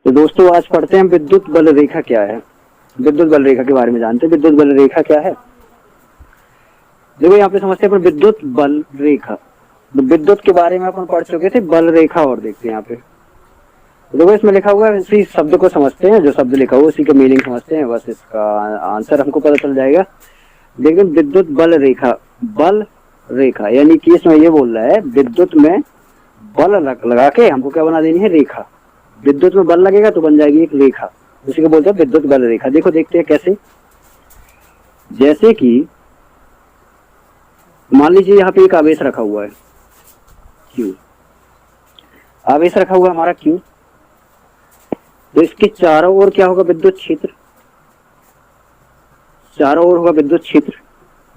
तो दोस्तों आज पढ़ते हैं विद्युत बल रेखा क्या है। विद्युत बल रेखा के बारे में जानते हैं। विद्युत बल रेखा क्या है? देखो यहाँ पे समझते हैं अपन विद्युत बल रेखा। तो विद्युत के बारे में अपन पढ़ चुके थे, बल रेखा और देखते हैं यहाँ पे। देखो इसमें लिखा हुआ है, इसी शब्द को समझते हैं, जो शब्द लिखा हुआ उसी का मीनिंग समझते हैं, बस इसका आंसर हमको पता चल जाएगा। लेकिन विद्युत बल रेखा, बल रेखा यानी कि इसमें ये बोल रहा है विद्युत में बल लगा के हमको क्या बना देनी है, रेखा। विद्युत में बल लगेगा तो बन जाएगी एक रेखा, उसी को बोलते हैं विद्युत बल रेखा। देखो देखते हैं कैसे। जैसे कि मान लीजिए यहाँ पे एक आवेश रखा हुआ है Q, आवेश रखा हुआ है हमारा Q। तो इसके चारों ओर क्या होगा, विद्युत क्षेत्र। चारों ओर होगा विद्युत क्षेत्र,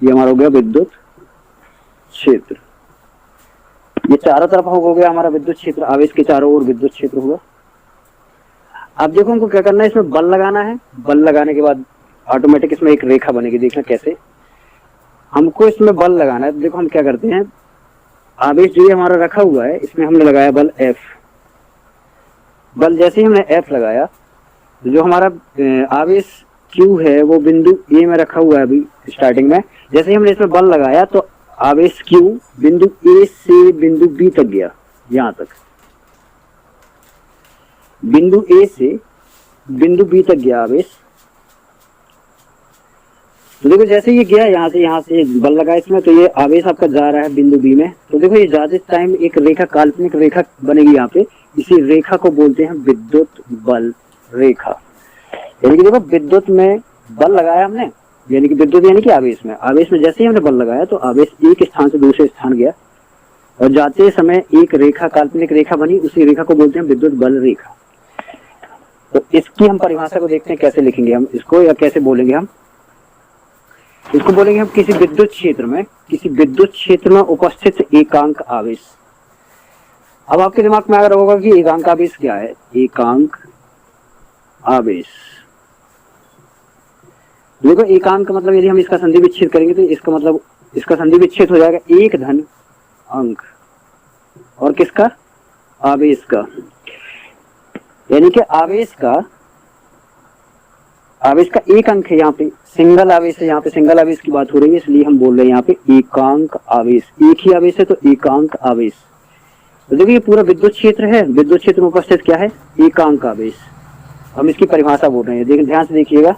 ये हमारा हो गया विद्युत क्षेत्र। ये चारों तरफ हो गया हमारा विद्युत क्षेत्र, आवेश के चारों ओर विद्युत क्षेत्र होगा। अब देखो हमको क्या करना है, इसमें बल लगाना है। बल लगाने के बाद ऑटोमेटिक इसमें एक रेखा बनेगी। देखना कैसे हमको इसमें बल लगाना है। तो देखो हम क्या करते हैं, आवेश जो ये हमारा रखा हुआ है इसमें हमने लगाया बल F। बल जैसे ही हमने F लगाया, जो हमारा आवेश Q है वो बिंदु A में रखा हुआ है अभी स्टार्टिंग में। जैसे ही हमने इसमें बल लगाया तो आवेश Q बिंदु A से बिंदु B तक गया। यहाँ तक बिंदु A से बिंदु B तक गया आवेश। तो देखो जैसे ये गया यहाँ से बल लगा इसमें, तो ये आवेश आपका जा रहा है बिंदु बी में। तो देखो ये जाते टाइम एक रेखा, काल्पनिक रेखा बनेगी यहाँ पे। इसी रेखा को बोलते हैं विद्युत बल रेखा। यानी कि देखो विद्युत में बल लगाया हमने, यानी कि विद्युत यानी कि आवेश में जैसे ही हमने बल लगाया तो आवेश एक स्थान से दूसरे स्थान गया और जाते समय एक रेखा, काल्पनिक रेखा बनी। उसी रेखा को बोलते हैं विद्युत बल रेखा। तो इसकी हम परिभाषा को देखते हैं कैसे लिखेंगे हम इसको, या कैसे बोलेंगे हम इसको। बोलेंगे हम किसी विद्युत क्षेत्र में उपस्थित एकांक आवेश। अब आपके दिमाग में अगर होगा कि एकांक आवेश क्या है, एकांक आवेश। देखो एकांक मतलब यदि हम इसका संधि विच्छेद करेंगे तो इसका मतलब, इसका संधि विच्छेद हो जाएगा एक धन अंक, और किसका, आवेश का। यानी कि आवेश का एक अंक है, यहाँ पे सिंगल आवेश है। यहाँ पे सिंगल आवेश की बात हो रही है, इसलिए हम बोल रहे हैं यहाँ पे एकांक आवेश। एक ही आवेश है तो एकांक आवेश। तो देखिए ये पूरा विद्युत क्षेत्र है, विद्युत क्षेत्र में उपस्थित क्या है, एकांक आवेश। हम इसकी परिभाषा बोल रहे हैं, देखिए ध्यान से देखिएगा।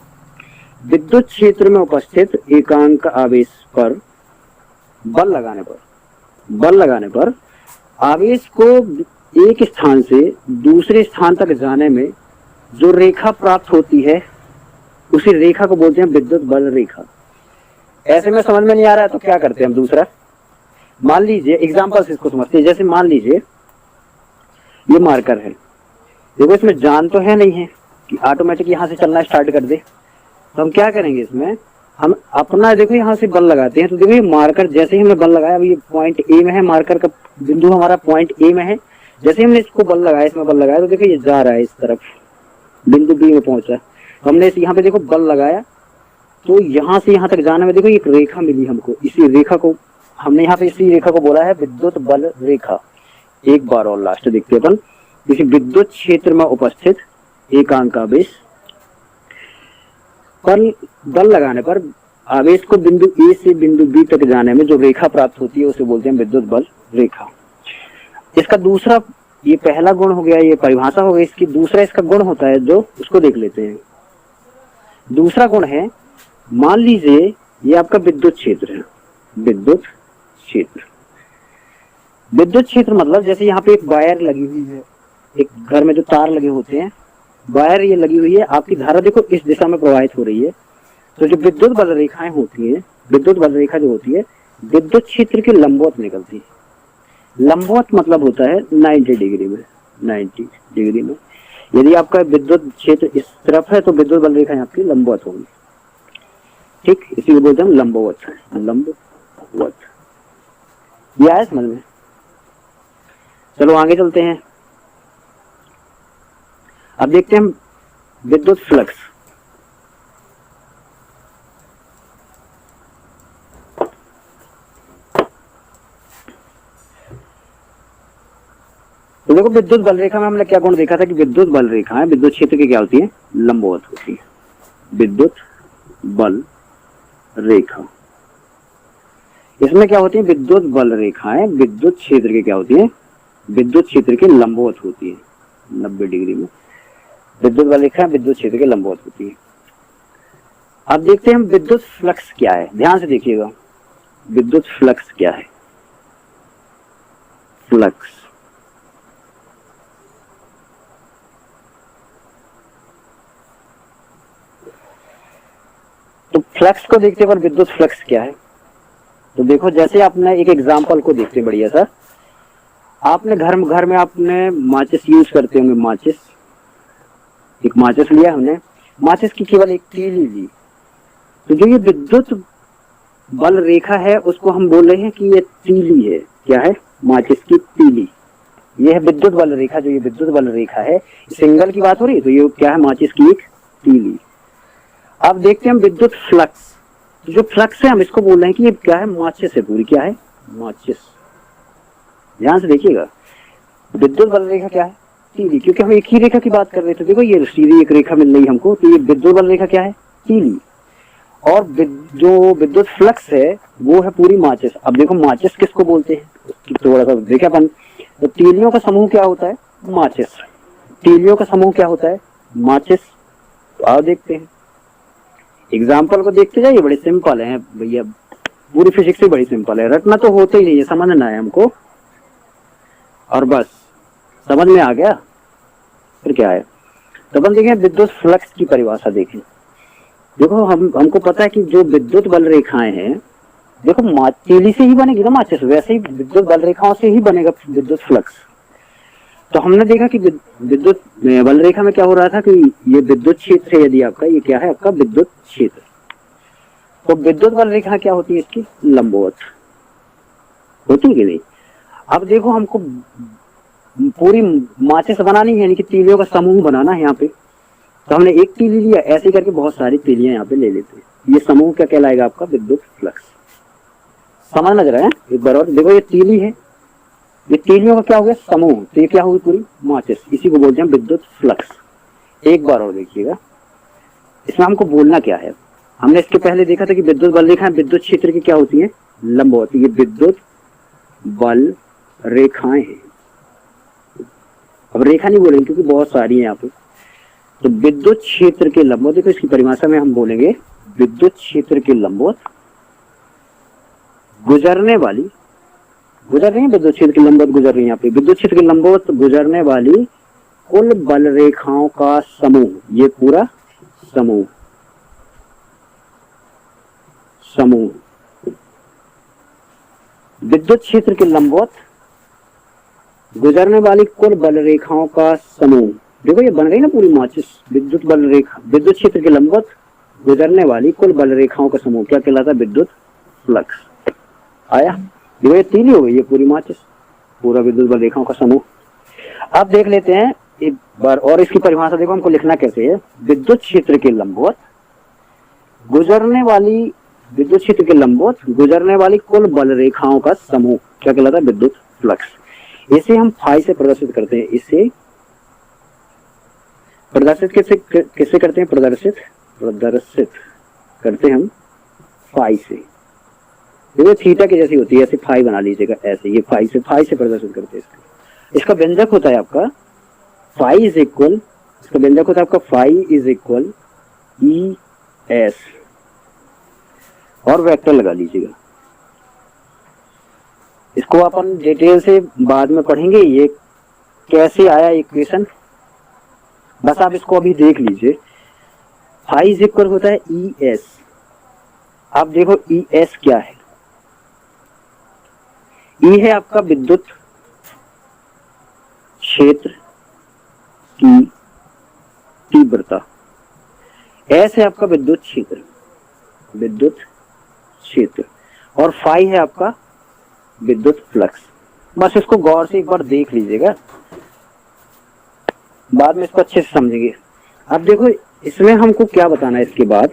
विद्युत क्षेत्र में उपस्थित एकांक आवेश पर बल लगाने पर आवेश को एक स्थान से दूसरे स्थान तक जाने में जो रेखा प्राप्त होती है, उसी रेखा को बोलते हैं विद्युत बल रेखा। ऐसे में समझ में नहीं आ रहा है तो क्या करते हैं हम, दूसरा मान लीजिए एग्जांपल से इसको समझते हैं। जैसे मान लीजिए ये मार्कर है, देखो इसमें जान तो है नहीं है कि ऑटोमेटिक यहाँ से चलना स्टार्ट कर दे। तो हम क्या करेंगे, इसमें हम अपना देखो यहाँ से बल लगाते हैं। तो देखो ये मार्कर जैसे ही हमने बल लगाया, अभी ये पॉइंट ए में है, मार्कर का बिंदु हमारा पॉइंट ए में है। जैसे हमने इसको बल लगाया, इसमें बल लगाया, तो देखो ये जा रहा है इस तरफ, बिंदु बी में पहुंचा। हमने यहाँ पे देखो बल लगाया, तो यहाँ से यहाँ तक जाने में देखो एक रेखा मिली हमको। इसी रेखा को हमने यहाँ पे इसी रेखा को बोला है विद्युत बल रेखा। एक बार और लास्ट देखते हैं अपन। किसी विद्युत क्षेत्र में उपस्थित एकांक आवेश पर बल लगाने पर आवेश को बिंदु ए से बिंदु बी तक जाने में जो रेखा प्राप्त होती है उसे बोलते हैं विद्युत बल रेखा। इसका दूसरा, ये पहला गुण हो गया, ये परिभाषा हो गई इसकी। दूसरा इसका गुण होता है जो, उसको देख लेते हैं। दूसरा गुण है, मान लीजिए ये आपका विद्युत क्षेत्र है। विद्युत क्षेत्र मतलब जैसे यहाँ पे एक वायर लगी हुई है, एक घर में जो तार लगे होते हैं, वायर ये लगी हुई है। आपकी धारा देखो इस दिशा में प्रवाहित हो रही है। तो जो विद्युत बल रेखाएं होती है, विद्युत बल रेखा जो होती है विद्युत क्षेत्र के लंबवत निकलती है। लंबवत मतलब होता है 90 डिग्री में, 90 डिग्री में। यदि आपका विद्युत क्षेत्र इस तरफ है तो विद्युत बल रेखा आपकी लंबवत होगी। ठीक, इसी को बोलते हैं लंबवत। लंबवत यह है समझ में। चलो आगे चलते हैं। अब देखते हैं हम विद्युत फ्लक्स। तो देखो विद्युत बल रेखा में हमने क्या गुण देखा था कि विद्युत बल रेखाएं विद्युत क्षेत्र की क्या होती है, लंबवत होती है। विद्युत बल रेखा, इसमें क्या होती है, विद्युत बल रेखाएं विद्युत क्षेत्र की क्या होती है, विद्युत क्षेत्र के लंबवत होती है। 90 डिग्री में विद्युत बल रेखाएं विद्युत क्षेत्र के लंबवत होती है। अब देखते हैं हम विद्युत फ्लक्स क्या है, ध्यान से देखिएगा। विद्युत फ्लक्स क्या है, फ्लक्स तो फ्लक्स को देखते हैं, पर विद्युत फ्लक्स क्या है। तो देखो जैसे आपने एक एग्जांपल को देखते हैं बढ़िया सा, आपने घर में आपने माचिस यूज करते होंगे, माचिस, एक माचिस लिया हमने, माचिस की केवल एक तीली ली, तो जो ये विद्युत बल रेखा है उसको हम बोल रहे हैं कि ये तीली है। क्या है, माचिस की तीली, ये है विद्युत बल रेखा। जो ये विद्युत बल रेखा है, सिंगल की बात हो रही है, तो ये क्या है, माचिस की एक तीली। अब देखते हैं हम विद्युत फ्लक्स, तो जो फ्लक्स है हम इसको बोल रहे हैं कि ये क्या है, माचिस है पूरी, क्या है, माचिस। ध्यान से देखिएगा, विद्युत बल रेखा क्या है, तीली, क्योंकि हम एक ही रेखा की बात कर रहे थे। देखो ये सीधी एक रेखा मिल रही हमको, तो ये विद्युत बल रेखा क्या है, तीली, और जो विद्युत फ्लक्स है वो है पूरी माचिस। अब देखो माचिस किसको बोलते हैं, थोड़ा सा देखा अपन, तो तीलियों का समूह क्या होता है, माचिस। तीलियों का समूह क्या होता है, माचिस। तो आओ देखते हैं, एग्जाम्पल को देखते जाइए, बड़े सिंपल है भैया, पूरी फिजिक्स से बड़ी सिंपल है, रटना तो होता ही नहीं है, समझना है हमको, और बस समझ में आ गया फिर क्या है। तो अपन देखें विद्युत फ्लक्स की परिभाषा देखें। देखो हमको पता है कि जो विद्युत बल रेखाएं हैं, देखो तीली से ही बनेगी ना माचिस, वैसे ही विद्युत बल रेखाओं से ही बनेगा विद्युत फ्लक्स। तो हमने देखा कि विद्युत बल रेखा में क्या हो रहा था कि ये विद्युत क्षेत्र है, यदि आपका ये क्या है, आपका विद्युत क्षेत्र, तो विद्युत बल रेखा क्या होती है, इसकी लंबवत होती है कि नहीं। अब देखो हमको पूरी माचिस बनानी है, यानी कि तीलियों का समूह बनाना है यहाँ पे, तो हमने एक तीली लिया, ऐसे करके बहुत सारी तीलियां यहाँ पे ले लेते हैं। ये समूह क्या कहलाएगा, आपका विद्युत फ्लक्स। समझ लग रहा है एक बार और, देखो ये तीली है, ये तीलियों का क्या हो गया, समूह, तो ये क्या होगी, पूरी माचिस, इसी को बोलते हैं विद्युत फ्लक्स। एक बार और देखिएगा, इसमें हमको बोलना क्या है। हमने इसके पहले देखा था कि विद्युत बल रेखाएं विद्युत क्षेत्र की क्या होती है, लंबवत। ये विद्युत बल रेखाएं हैं, अब रेखा नहीं बोलेंगे क्योंकि बहुत सारी है यहाँ पे। तो विद्युत क्षेत्र के लंबवत, देखो इसकी परिभाषा में हम बोलेंगे विद्युत क्षेत्र के लंबवत गुजरने वाली, गुजर रही है विद्युत क्षेत्र की लंबवत, गुजर रही है यहाँ पे विद्युत क्षेत्र के लंबवत गुजरने वाली कुल बल रेखाओं का समूह, ये पूरा समूह, समूह विद्युत क्षेत्र के लंबवत गुजरने वाली कुल बल रेखाओं का समूह। देखो ये बन गई ना पूरी माचिस, विद्युत बल रेखा, विद्युत क्षेत्र के लंबवत गुजरने वाली कुल बल रेखाओं का समूह क्या कहलाता है, विद्युत फ्लक्स। आया, देखो ये तीली हो गई, ये पूरी माचिस, पूरा विद्युत बल रेखाओं का समूह। अब देख लेते हैं एक बार और इसकी परिभाषा, देखो हमको लिखना कैसे है, विद्युत क्षेत्र के लंबवत गुजरने वाली, विद्युत क्षेत्र के लंबवत गुजरने वाली कुल बल रेखाओं का समूह क्या कहलाता है, विद्युत फ्लक्स। इसे हम फाई से प्रदर्शित करते हैं, इसे प्रदर्शित किससे करते हैं, प्रदर्शित करते हम फाई से। ये थीटा की जैसी होती है, ऐसे फाई बना लीजिएगा, ऐसे ये फाई से प्रदर्शित करते हैं। इसका व्यंजक होता है आपका फाई इज इक्वल, इसका व्यंजक होता है आपका phi is equal E S, और वेक्टर लगा लीजिएगा। इसको अपन डिटेल से बाद में पढ़ेंगे, ये कैसे आया इक्वेशन, बस आप इसको अभी देख लीजिए। फाई इज इक्वल होता है ई एस। आप देखो ई एस क्या है, ई है आपका विद्युत क्षेत्र की तीव्रता, एस है आपका विद्युत क्षेत्र, और फाई है आपका विद्युत फ्लक्स। बस इसको गौर से एक बार देख लीजिएगा, बाद में इसको अच्छे से समझेंगे। अब देखो इसमें हमको क्या बताना है, इसके बाद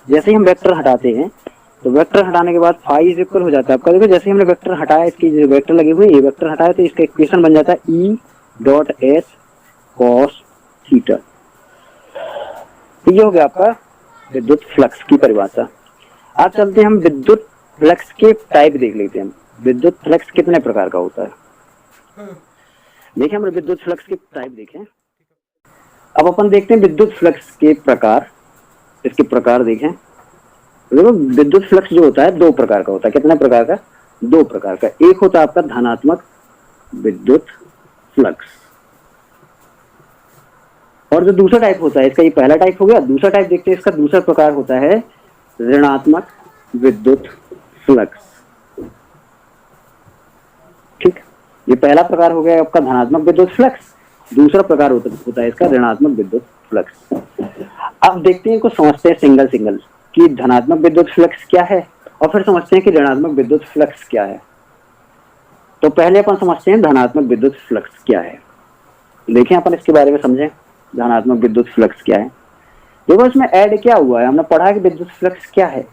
जैसे ही हम वेक्टर हटाते हैं, तो वेक्टर हटाने के बाद फाई इज इक्वल हो जाता है आपका, देखो जैसे हमने वेक्टर हटाया, इसकी जो वेक्टर लगे हुए ये वेक्टर हटाया, तो इसका इक्वेशन बन जाता है E dot S cos theta. ये हो गया आपका विद्युत फ्लक्स की परिभाषा। अब चलते हैं हम विद्युत फ्लक्स के टाइप देख लेते हैं। हम विद्युत फ्लक्स कितने प्रकार का होता है, देखिए हम विद्युत फ्लक्स के टाइप देखें। अब अपन देखते हैं विद्युत फ्लक्स के प्रकार, इसके प्रकार देखें। देखो विद्युत फ्लक्स जो होता है दो प्रकार का होता है। कितने प्रकार का, दो प्रकार का। एक होता है आपका धनात्मक विद्युत फ्लक्स, और जो दूसरा टाइप होता है इसका, ये पहला टाइप हो गया। दूसरा टाइप देखते हैं, इसका दूसरा प्रकार होता है ऋणात्मक विद्युत फ्लक्स। ठीक, ये पहला प्रकार हो गया आपका धनात्मक विद्युत फ्लक्स, दूसरा प्रकार होता है इसका ऋणात्मक विद्युत फ्लक्स। अब देखते हैं इनको समझते हैं सिंगल सिंगल कि धनात्मक विद्युत फ्लक्स क्या है, और फिर समझते हैं कि ऋणात्मक विद्युत फ्लक्स क्या है। तो पहले अपन समझते हैं धनात्मक विद्युत फ्लक्स क्या है। देखें अपन इसके बारे में समझें, धनात्मक विद्युत फ्लक्स क्या है। देखो इसमें ऐड क्या हुआ है, हमने पढ़ा कि विद्युत फ्लक्स क्या है,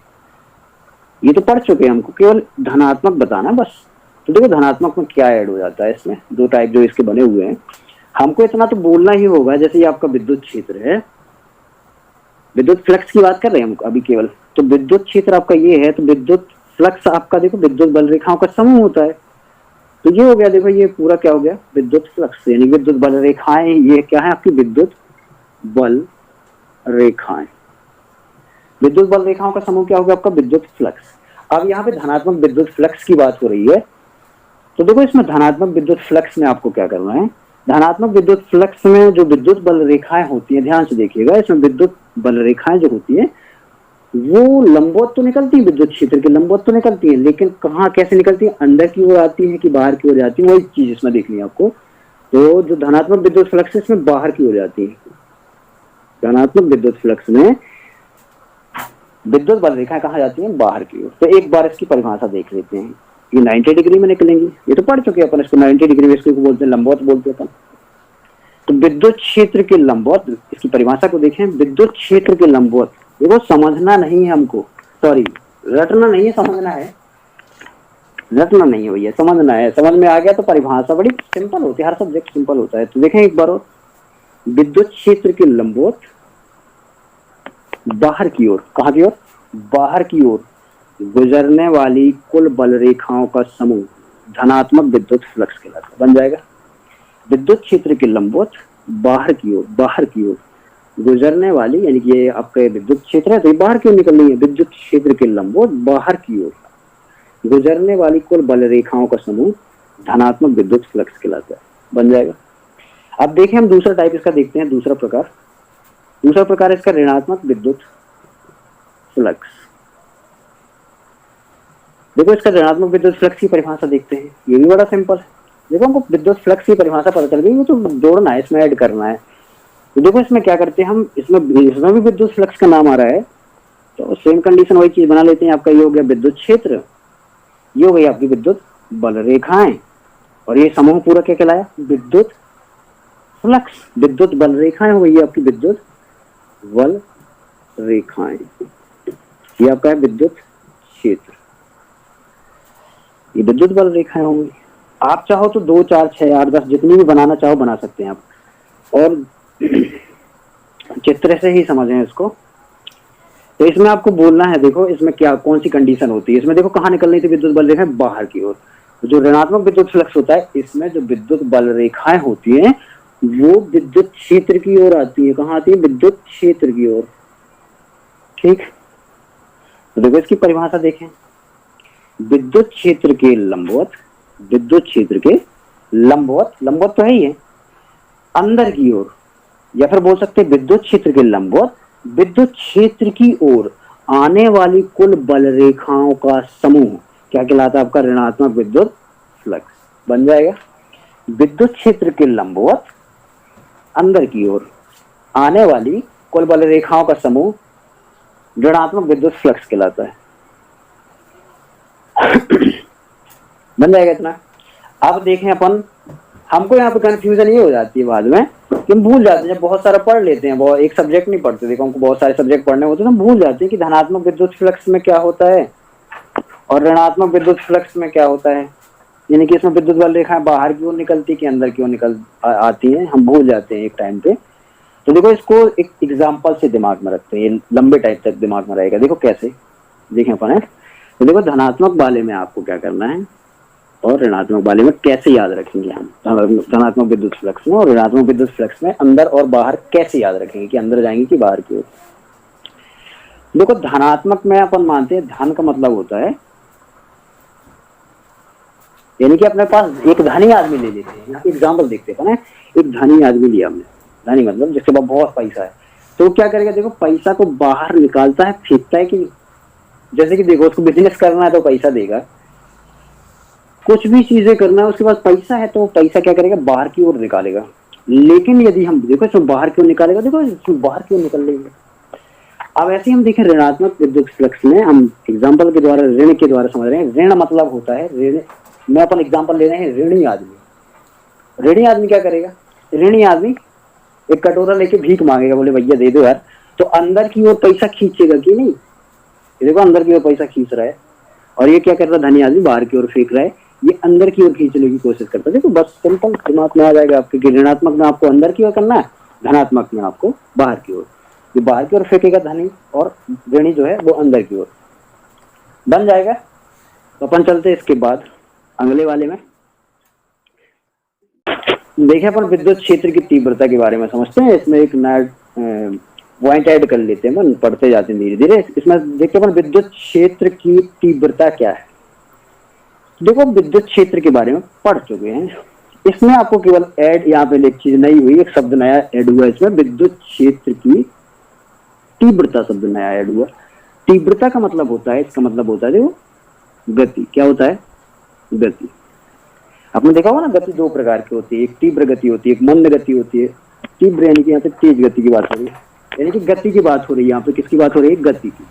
ये तो पढ़ चुके हैं, हमको केवल धनात्मक बताना बस। तो देखो धनात्मक में क्या ऐड हो जाता है, इसमें दो टाइप जो इसके बने हुए हैं, हमको इतना तो बोलना ही होगा। जैसे ये आपका विद्युत क्षेत्र है, विद्युत फ्लक्स की बात कर रहे हैं हम अभी केवल, तो विद्युत क्षेत्र आपका ये है, तो विद्युत फ्लक्स आपका देखो विद्युत बल रेखाओं का समूह होता है। तो ये हो गया, देखो ये पूरा क्या हो गया, विद्युत फ्लक्स, यानी विद्युत बल रेखाएं, ये क्या है आपकी विद्युत बल रेखाएं। विद्युत बल रेखाओं का समूह क्या हो गया आपका विद्युत फ्लक्स। अब यहाँ पे धनात्मक विद्युत फ्लक्स की बात हो रही है, तो देखो इसमें धनात्मक विद्युत फ्लक्स में आपको क्या करना है, धनात्मक विद्युत फ्लक्स में जो विद्युत बल रेखाएं होती हैं, ध्यान से देखिएगा, इसमें विद्युत बल रेखाएं जो होती है वो लंबवत तो निकलती है, विद्युत क्षेत्र के लंबवत तो निकलती है, लेकिन कहाँ कैसे निकलती है, अंदर की ओर आती है कि बाहर की ओर जाती है, वही चीज इसमें देखनी है आपको। तो जो धनात्मक विद्युत फ्लक्स है इसमें बाहर की ओर जाती है। धनात्मक विद्युत फ्लक्स में विद्युत बल रेखाएं कहाँ जाती हैं, बाहर की ओर। तो एक बार इसकी परिभाषा देख लेते हैं। ये 90 डिग्री में निकलेंगी, ये तो पढ़ चुके हैं अपन इसको, 90 डिग्री में इसको बोलते हैं लंबवत बोलते हैं अपन। तो विद्युत क्षेत्र के लंबवत, इसकी परिभाषा को देखें, विद्युत क्षेत्र के लंबवत। देखो समझना नहीं है हमको, सॉरी रटना नहीं है, समझना है, रटना नहीं है भैया, समझना है। समझ में आ गया तो परिभाषा बड़ी सिंपल होती है, हर सब्जेक्ट सिंपल होता है। तो देखें एक बार और, विद्युत क्षेत्र के लंबवत बाहर की ओर, कहाँ की ओर, बाहर की ओर गुजरने वाली कुल बल रेखाओं का समूह धनात्मक विद्युत फ्लक्स कहलाता है। बन जाएगा, विद्युत क्षेत्र के लंबवत बाहर की ओर, बाहर की ओर गुजरने वाली, यानी कि ये आपका विद्युत क्षेत्र है तो ये बाहर की ओर निकल रही है, विद्युत क्षेत्र के लंबवत बाहर की ओर गुजरने वाली कुल बल रेखाओं का समूह धनात्मक विद्युत फ्लक्स कहलाता है। बन जाएगा। अब देखें हम दूसरा टाइप इसका देखते हैं, दूसरा प्रकार। दूसरा प्रकार इसका ऋणात्मक विद्युत फ्लक्स। देखो इसका ऋणात्मक विद्युत फ्लक्स की परिभाषा देखते हैं, ये भी बड़ा सिंपल है। देखो हमको विद्युत फ्लक्स की परिभाषा पता चल गई, वो तो जोड़ना है, इसमें ऐड करना है। तो देखो इसमें क्या करते हैं हम, इसमें भी विद्युत फ्लक्स का नाम आ रहा है, तो सेम कंडीशन वही चीज बना लेते हैं। आपका ये हो गया विद्युत क्षेत्र, ये हो गई आपकी विद्युत बल रेखाएं, और ये समूह पूरा क्या कहलाया, विद्युत फ्लक्स। विद्युत बल रेखाएं हो गई आपकी विद्युत बल रेखाएं, ये आपका है विद्युत क्षेत्र, ये विद्युत बल रेखाएं होंगी। आप चाहो तो 2, 4, 6, 8, 10 जितनी भी बनाना चाहो बना सकते हैं आप, और चित्र से ही समझें इसको। तो इसमें आपको बोलना है, देखो इसमें क्या कौन सी कंडीशन होती है। इसमें देखो कहाँ निकल रही थी विद्युत बल रेखाएं, बाहर की ओर। जो ऋणात्मक विद्युत फ्लक्स होता है, इसमें जो विद्युत बल रेखाएं होती हैं वो विद्युत क्षेत्र की ओर आती है। कहाँ आती है, विद्युत क्षेत्र की ओर। ठीक, तो देखो इसकी परिभाषा देखें, विद्युत क्षेत्र के लंबवत, विद्युत क्षेत्र के लंबवत, लंबवत तो है ही है, अंदर की ओर, या फिर बोल सकते हैं विद्युत क्षेत्र के लंबवत विद्युत क्षेत्र की ओर आने वाली कुल बल रेखाओं का समूह क्या कहलाता है, आपका ऋणात्मक विद्युत फ्लक्स। बन जाएगा, विद्युत क्षेत्र के लंबवत अंदर की ओर आने वाली कुल बल रेखाओं का समूह ऋणात्मक विद्युत फ्लक्स कहलाता है। बन जाएगा इतना। अब देखें अपन, हमको यहाँ पे कंफ्यूजन ये हो जाती है बाद में कि हम भूल जाते हैं, बहुत सारा पढ़ लेते हैं, बहुत एक सब्जेक्ट नहीं पढ़ते। देखो हमको बहुत सारे सब्जेक्ट पढ़ने होते हैं, हम भूल जाते हैं कि धनात्मक विद्युत फ्लक्स में क्या होता है और ऋणात्मक विद्युत फ्लक्स में क्या होता है। यानी कि इसमें विद्युत बल रेखाएं बाहर की ओर निकलती कि अंदर की ओर आती हैं, हम भूल जाते हैं एक टाइम पे। तो देखो इसको एक एग्जाम्पल से दिमाग में रखते हैं, ये लंबे टाइम तक दिमाग में रहेगा। देखो कैसे, देखें अपन है। तो देखो धनात्मक वाले में आपको क्या करना है और ऋणात्मक वाले में कैसे याद रखेंगे हम, धनात्मक विद्युत फ्लक्स में और ऋणात्मक विद्युत फ्लक्स में अंदर और बाहर कैसे याद रखेंगे कि अंदर जाएंगे कि बाहर की ओर। देखो धनात्मक में अपन मानते हैं धन का मतलब होता है, यानी कि अपने पास एक धनी आदमी ले लेते हैं, यहाँ पे एग्जाम्पल देखते हैं। एक धनी आदमी लिया हमने, धनी मतलब जिसके पास बहुत पैसा है, तो क्या करेगा, देखो पैसा को बाहर निकालता है, फेंकता है कि जैसे कि देखो उसको बिजनेस करना है तो पैसा देगा, कुछ भी चीजें करना है उसके पास पैसा है तो पैसा क्या करेगा, बाहर की ओर निकालेगा। लेकिन यदि हम देखो इसमें बाहर की ओर निकालेगा, देखो इसमें बाहर की ओर निकल लेंगे। अब ऐसे हम देखें ऋणात्मक विद्युत फ्लक्स में, हम एग्जाम्पल के द्वारा ऋण के द्वारा समझ रहे हैं। ऋण मतलब होता है ऋण में अपन एग्जाम्पल ले रहे हैं ऋणी आदमी। ऋणी आदमी क्या करेगा, ऋणी आदमी एक कटोरा लेके भीख मांगेगा, बोले भैया दे दो यार, तो अंदर की ओर पैसा खींचेगा कि नहीं, देखो अंदर की ओर पैसा खींच रहा है। और ये क्या कर रहा है, धनी आदमी बाहर की ओर फेंक रहा है, ये अंदर की ओर खींचने की कोशिश करता है। देखो बस सिंपल दिमाग में आ जाएगा आपके कि ऋणात्मक में आपको अंदर की ओर करना है, धनात्मक में आपको बाहर की ओर। ये बाहर की ओर फेंकेगा धनी और ऋणी जो है वो अंदर की ओर, बन जाएगा। तो अपन चलते हैं इसके बाद अगले वाले में। देखिए अपन विद्युत क्षेत्र की तीव्रता के बारे में समझते हैं। इसमें एक नया पॉइंट ऐड कर लेते हैं, पढ़ते जाते हैं धीरे धीरे। इसमें देखिए अपन विद्युत क्षेत्र की तीव्रता क्या है। देखो विद्युत क्षेत्र के बारे में पढ़ चुके हैं, इसमें आपको केवल ऐड यहाँ पे एक चीज नई हुई, एक शब्द नया ऐड हुआ इसमें, विद्युत क्षेत्र की तीव्रता शब्द नया ऐड हुआ। तीव्रता का मतलब होता है, इसका मतलब होता है देखो गति। क्या होता है, गति। आपने देखा होगा ना गति दो प्रकार की होती है, एक तीव्र गति होती है, एक मंद गति होती है। तीव्र यानी कि यहाँ पे तेज गति की बात हो रही है, यानी कि गति की बात हो रही है। यहाँ पे किसकी बात हो रही है, गति की।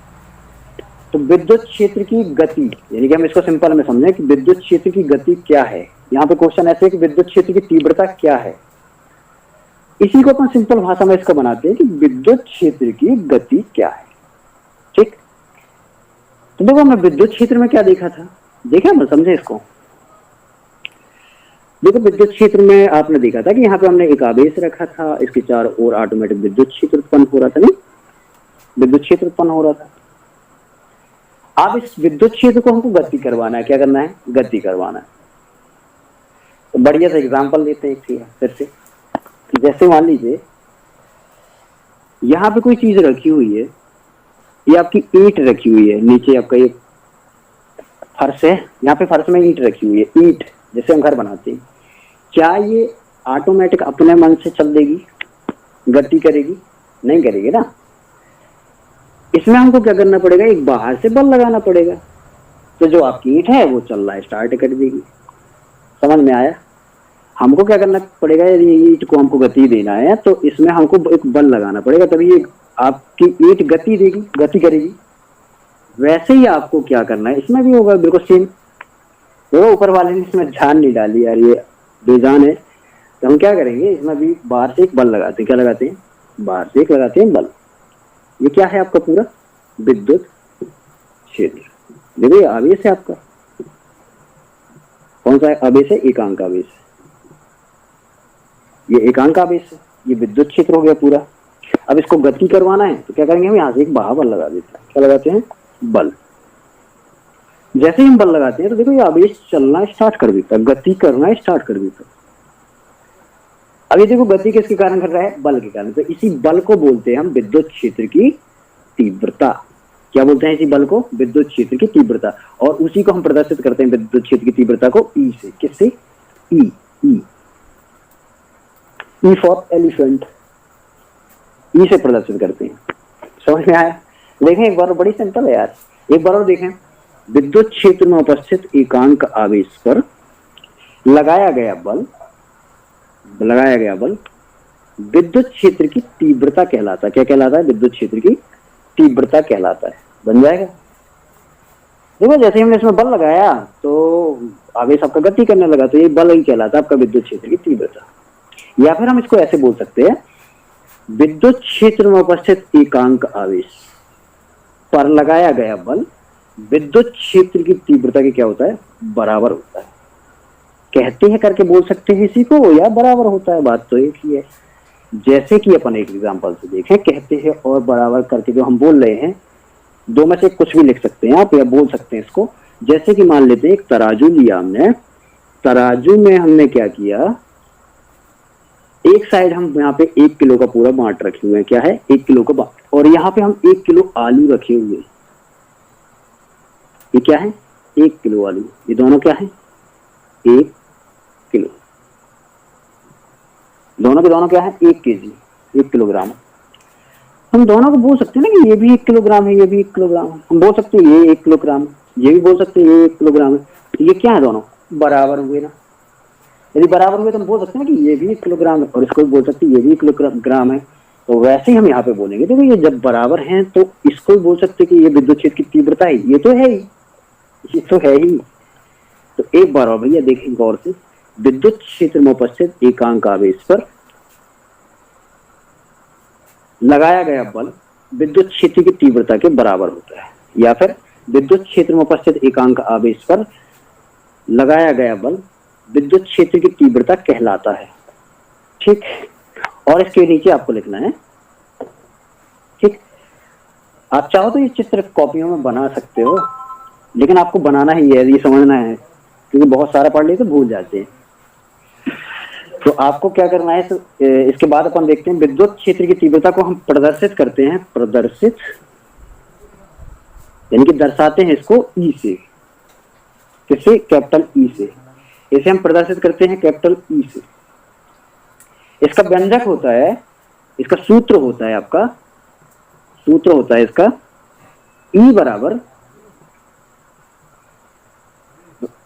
तो विद्युत क्षेत्र की गति, यानी कि हम इसको सिंपल में समझें कि विद्युत क्षेत्र की गति क्या है। यहाँ पे क्वेश्चन ऐसे है कि विद्युत क्षेत्र की तीव्रता क्या है, इसी को अपन सिंपल भाषा में इसका बनाते हैं कि विद्युत क्षेत्र की गति क्या है। ठीक, तो देखो हमने विद्युत क्षेत्र में क्या देखा था, देखा ना, समझे इसको। देखो विद्युत क्षेत्र में आपने देखा था कि यहाँ पे हमने एक आवेश रखा था, इसके चारों ओर ऑटोमेटिक विद्युत क्षेत्र उत्पन्न हो रहा था, नहीं विद्युत क्षेत्र उत्पन्न हो रहा था। अब इस विद्युत क्षेत्र को हमको गति करवाना है, क्या करना है, गति करवाना है। तो बढ़िया सा एग्जांपल लेते हैं फिर से। जैसे मान लीजिए यहाँ पे कोई चीज रखी हुई है, ये आपकी ईंट रखी हुई है, नीचे आपका ये फर्श है, यहाँ पे फर्श में ईंट रखी हुई है। ईंट जैसे हम घर बनाते हैं, क्या ये ऑटोमेटिक अपने मन से चल देगी, गति करेगी, नहीं करेगी ना। इसमें हमको क्या करना पड़ेगा, एक बाहर से बल लगाना पड़ेगा। तो जो आपकी ईंट है वो चलना स्टार्ट कर देगी। समझ में आया। हमको क्या करना पड़ेगा, यदि ईंट को हमको गति देना है तो इसमें हमको एक बल लगाना पड़ेगा, तभी ये आपकी ईंट गति देगी, गति करेगी। वैसे ही आपको क्या करना है, इसमें भी होगा बिल्कुल सेम। तो ऊपर वाले ने इसमें ध्यान नहीं डाली यार, ये बेजान है। तो हम क्या करेंगे, इसमें भी बाहर से एक बल लगाते हैं। क्या लगाते हैं, बाहर से एक लगाते हैं बल। ये क्या है आपका पूरा विद्युत क्षेत्र। देखो ये आवेश है आपका, कौन सा आवेश है, एकांक आवेश। ये एकांक आवेश है, ये विद्युत क्षेत्र हो गया पूरा। अब इसको गति करवाना है तो क्या करेंगे, हम यहाँ से एक बल लगा देते हैं। क्या लगाते हैं, बल। जैसे ही हम बल लगाते हैं तो देखो ये आवेश चलना स्टार्ट कर देता है, गति करना स्टार्ट कर देता है। अब ये देखो गति किसके कारण कर रहा है, बल के कारण। तो इसी बल को बोलते हैं हम विद्युत क्षेत्र की तीव्रता। क्या बोलते हैं इसी बल को, विद्युत क्षेत्र की तीव्रता। और उसी को हम प्रदर्शित करते हैं विद्युत क्षेत्र की तीव्रता को ई से। किससे, ई। ई फॉर एलिफेंट, ई से प्रदर्शित करते हैं। समझ में आया। देखें एक बार, बड़ी सिंपल है यार, एक बार और देखें। विद्युत क्षेत्र में उपस्थित एकांक आवेश पर लगाया गया बल विद्युत क्षेत्र की तीव्रता कहलाता है। क्या कहलाता है, विद्युत क्षेत्र की तीव्रता कहलाता है। बन जाएगा। देखो जैसे हमने इसमें बल लगाया तो आवेश आपका गति करने लगा, तो ये बल ही कहलाता है आपका विद्युत क्षेत्र की तीव्रता। या फिर हम इसको ऐसे बोल सकते हैं, विद्युत क्षेत्र में उपस्थित एकांक आवेश पर लगाया गया बल विद्युत क्षेत्र की तीव्रता के क्या होता है, बराबर होता है। कहते हैं करके बोल सकते हैं इसी को, या बराबर होता है, बात तो एक ही है। जैसे कि अपन एक एग्जांपल से देखें, कहते हैं और बराबर करके जो हम बोल रहे हैं, दो में से कुछ भी लिख सकते हैं आप, या बोल सकते हैं इसको। जैसे कि मान लेते हैं एक तराजू लिया हमने, तराजू में हमने क्या किया, एक साइड हम यहाँ पे 1 किलो का पूरा बांट रखे हुए हैं, क्या है 1 किलो का बांट, और यहाँ पे हम 1 किलो आलू रखे हुए हैं। ये क्या है 1 किलो आलू, ये दोनों क्या है 1 किलो, दोनों के दोनों क्या है 1 केजी, 1 किलोग्राम। हम दोनों को बोल सकते हैं ना कि ये भी 1 किलोग्राम है, ये भी 1 किलोग्राम है। हम बोल सकते हैं ये 1 किलोग्राम है, ये भी बोल सकते हैं ये 1 किलोग्राम है। तो ये क्या है, दोनों बराबर हुए ना। यदि बराबर हुए तो हम बोल सकते हैं ना कि ये भी 1 किलोग्राम है, और इसको भी बोल सकते हैं ये भी 1 किलोग्राम है। तो वैसे ही हम यहाँ पे बोलेंगे, देखो ये जब बराबर हैं तो इसको भी बोल सकते हैं कि ये विद्युत क्षेत्र की तीव्रता है, ये तो है ही, ये तो है ही। तो एक बार और भैया देखें गौर से, विद्युत क्षेत्र में उपस्थित एकांक आवेश पर लगाया गया बल विद्युत क्षेत्र की तीव्रता के बराबर होता है, या फिर विद्युत क्षेत्र में उपस्थित एकांक आवेश पर लगाया गया बल विद्युत क्षेत्र की तीव्रता कहलाता है। ठीक, और इसके नीचे आपको लिखना है। ठीक, आप चाहो तो ये चित्र कॉपियों में बना सकते हो, लेकिन आपको बनाना ही है, ये समझना है, क्योंकि बहुत सारा पढ़ लेते भूल जाते हैं। तो आपको क्या करना है, तो इसके बाद अपन देखते हैं विद्युत क्षेत्र की तीव्रता को हम प्रदर्शित करते हैं, प्रदर्शित यानी कि दर्शाते हैं इसको ई से, किससे, कैपिटल ई से। इसे हम प्रदर्शित करते हैं कैपिटल ई से। इसका व्यंजक होता है, इसका सूत्र होता है, आपका सूत्र होता है इसका ई बराबर,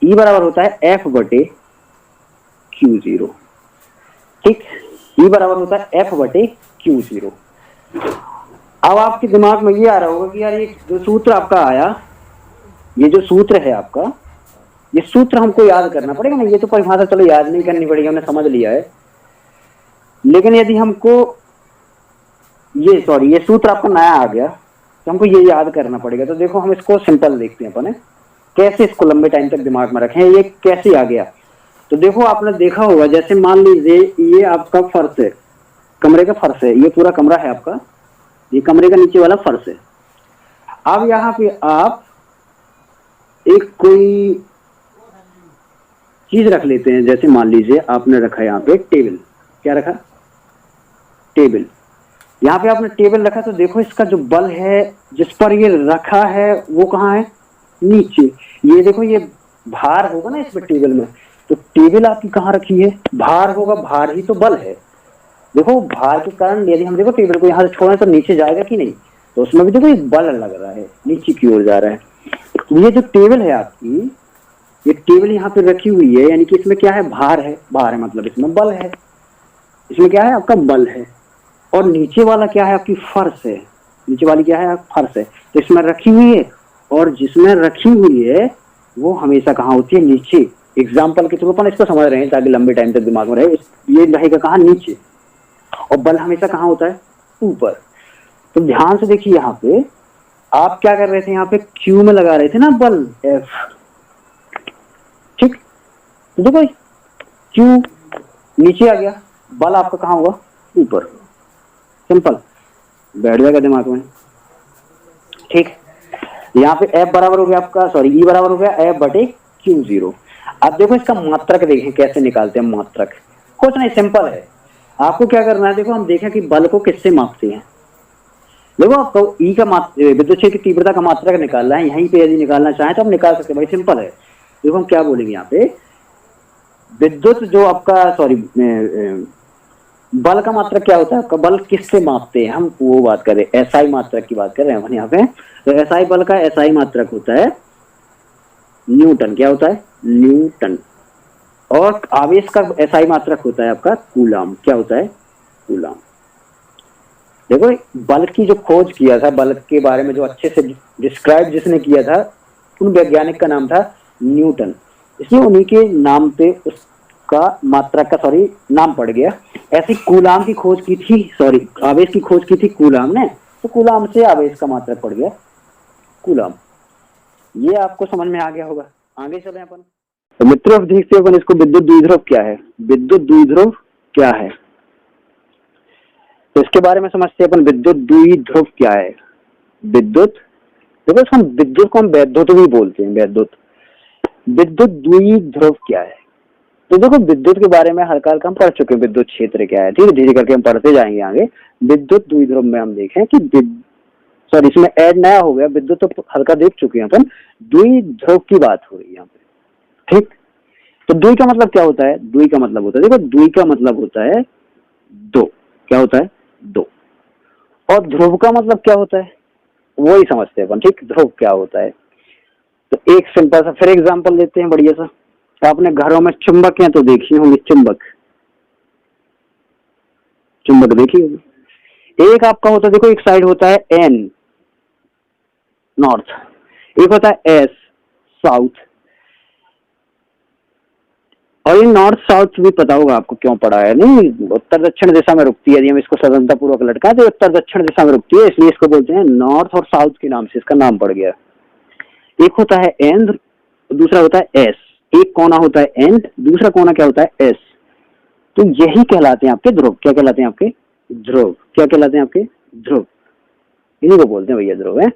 ई बराबर होता है एफ बटे क्यू जीरो। ठीक, ई बराबर होता है एफ बटे क्यू जीरो। अब आपके दिमाग में ये आ रहा होगा कि यार ये जो सूत्र आपका आया, ये जो सूत्र है आपका, ये सूत्र हमको याद करना पड़ेगा ना। ये तो परिभाषा चलो याद नहीं करनी पड़ेगी, हमने समझ लिया है। लेकिन यदि हमको ये सूत्र आपका नया आ गया तो हमको ये याद करना पड़ेगा। तो देखो हम इसको सिंपल देखते हैं अपन, कैसे इसको लंबे टाइम तक दिमाग में रखें, ये कैसे आ गया। तो देखो आपने देखा होगा, जैसे मान लीजिए ये आपका फर्श है, कमरे का फर्श है, ये पूरा कमरा है आपका, ये कमरे का नीचे वाला फर्श है। अब यहाँ पे आप एक कोई चीज रख लेते हैं, जैसे मान लीजिए आपने रखा यहाँ पे टेबल, क्या रखा, टेबल। यहाँ पे आपने टेबल रखा, तो देखो इसका जो बल है जिस पर ये रखा है वो कहाँ है, नीचे। ये देखो ये भार होगा ना इसमें टेबल में, तो टेबल आपकी कहाँ रखी है, भार होगा, भार ही तो बल है। देखो भार के कारण यदि हम देखो टेबल को यहाँ से छोड़ें तो नीचे जाएगा कि नहीं, तो उसमें भी देखो एक बल लग रहा है, नीचे की ओर जा रहा है। तो ये जो टेबल है आपकी, ये टेबल यहाँ पे रखी हुई है, यानी कि इसमें क्या है, भार है, भार है मतलब इसमें बल है, इसमें क्या है आपका बल है। और नीचे वाला क्या है, आपकी फर्श है, नीचे वाली क्या है, फर्श है। तो इसमें रखी हुई है, और जिसमें रखी हुई है वो हमेशा कहाँ होती है, नीचे। एग्जाम्पल के थ्रू अपन इसको समझ रहे हैं ताकि लंबे टाइम तक दिमाग में रहे। ये रहेगा कहाँ, नीचे, और बल हमेशा कहाँ होता है, ऊपर। तो ध्यान से देखिए, यहाँ पे आप क्या कर रहे थे, यहाँ पे क्यू में लगा रहे थे ना बल एफ। ठीक, तो देखो क्यू नीचे आ गया, बल आपका कहाँ होगा, ऊपर। सिंपल, बैठ जाएगा दिमाग में। ठीक, यहाँ पे एफ बराबर हो गया आपका, सॉरी ई बराबर हो गया एफ बटे क्यू जीरो। अब देखो इसका मात्रक देखें कैसे निकालते हैं मात्रक। कुछ नहीं, सिंपल है। आपको क्या करना है, देखो हम देखें कि बल को किससे मापते हैं। देखो आपको ई का विद्युत क्षेत्र की तीव्रता का मात्रक निकालना है, यहीं पे यदि निकालना चाहें तो हम निकाल सकते हैं, भाई सिंपल है। देखो हम क्या बोलेंगे यहाँ पे, विद्युत जो आपका बल का मात्रक क्या होता है आपका, बल किससे मापते हैं हम, वो बात करें, एसआई मात्रक की बात कर रहे हैं यहाँ पे। तो एसआई बल का एसआई मात्रक होता है न्यूटन, क्या होता है, न्यूटन। और आवेश का एसआई मात्रक होता है आपका कूलाम, क्या होता है, कूलाम। देखो बल की जो खोज किया था, बल के बारे में जो अच्छे से डिस्क्राइब जिसने किया था, उन वैज्ञानिक का नाम था न्यूटन, इसलिए उन्हीं के नाम पे उसका मात्रक का नाम पड़ गया। ऐसी कूलाम की खोज की थी, आवेश की खोज की थी कूलाम ने, तो कूलाम से आवेश का मात्रक पड़ गया कूलाम। ये आपको समझ में आ गया होगा। आगे चलें अपन। तो मित्रों अब देखते हैं अपन इसको, विद्युत द्विध्रुव क्या है, विद्युत द्विध्रुव क्या है, तो इसके बारे में समझते हैं अपन। विद्युत द्विध्रुव क्या है? विद्युत, देखो हम विद्युत को हम वैद्युत भी बोलते हैं, वैद्युत। विद्युत द्विध्रुव क्या है? तो देखो विद्युत के बारे में हल्का हल्का हम पढ़ चुके हैं, विद्युत क्षेत्र क्या है, ठीक है, धीरे करके हम पढ़ते जाएंगे आगे। विद्युत द्विध्रुव में हम देखें कि सॉरी इसमें ऐड नया हो गया, विद्युत तो हल्का देख चुके हैं अपन, द्विध्रुव की बात हो रही है यहाँ पे, ठीक। तो द्वि का मतलब क्या होता है? द्वि का मतलब होता है, देखो द्वि का मतलब होता है दो, क्या होता है? दो। और ध्रुव का मतलब क्या होता है वो ही समझते हैं अपन, ठीक। ध्रुव क्या होता है, तो एक सिंपल सा फिर एग्जांपल लेते हैं बढ़िया सा। तो आपने घरों में चुंबक हैं तो देखिए होंगे, चुंबक, चुंबक देखिए होंगे। एक आपका होता है, देखो एक साइड होता है एन नॉर्थ, एक होता है एस साउथ। और ये नॉर्थ साउथ भी पता होगा आपको क्यों पड़ा है, नहीं, उत्तर दक्षिण दिशा में रुकती है, यदि हम इसको स्वतंत्रता पूर्वक लटका तो उत्तर दक्षिण दिशा में रुकती है, इसलिए इसको बोलते हैं नॉर्थ और साउथ के नाम से इसका नाम पड़ गया। एक होता है एन, दूसरा होता है एस। एक कोना होता है एन, दूसरा कोना क्या होता है एस। तो यही कहलाते हैं आपके ध्रुव। क्या कहलाते हैं आपके? ध्रुव। क्या कहलाते हैं आपके? ध्रुव। इन्हीं को बोलते हैं भैया ध्रुव है।